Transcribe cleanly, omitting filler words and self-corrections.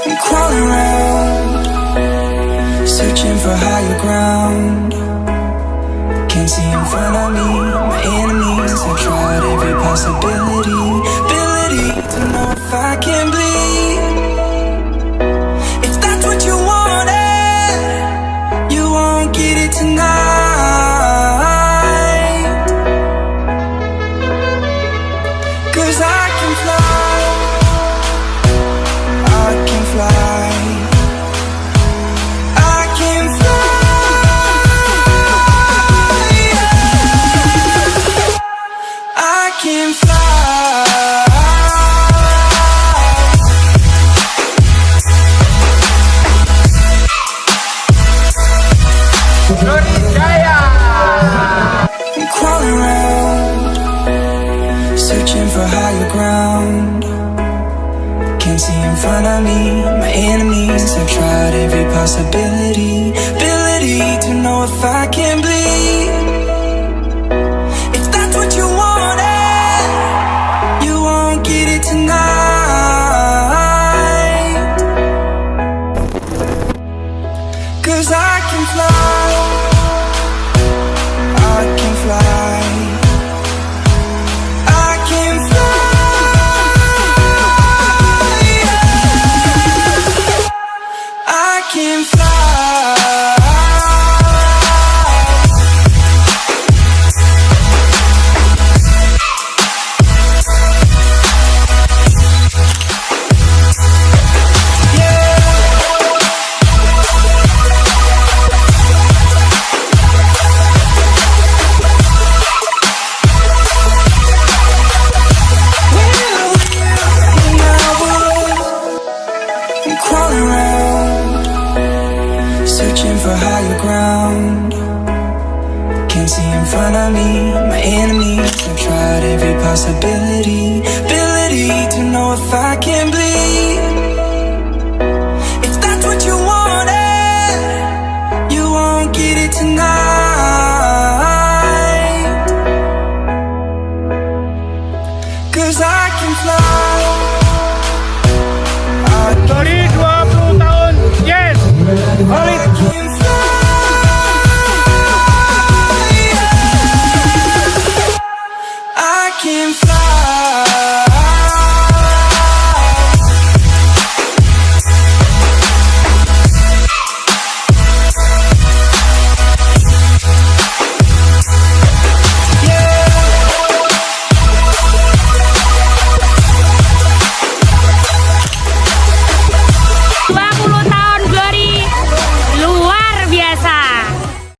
I'm crawling around, searching for higher ground. Can't see in front of me, my enemies. I've tried every possibility, ability to know if I can bleed. If that's what you wanted, you won't get it tonight. 'Cause I can fly, I can fly, I can fly, I can fly. I'm crawling around, searching for higher ground. Can't see in front of me, my enemies. I've tried every possibility, ability to know if I can bleed. If that's what you wanted, you won't get it tonight. 'Cause I can fly, I can fly, I can fly, I can fly. I'm crawling around, searching for higher ground. Can't see in front of me, my enemies. I've tried every possibility,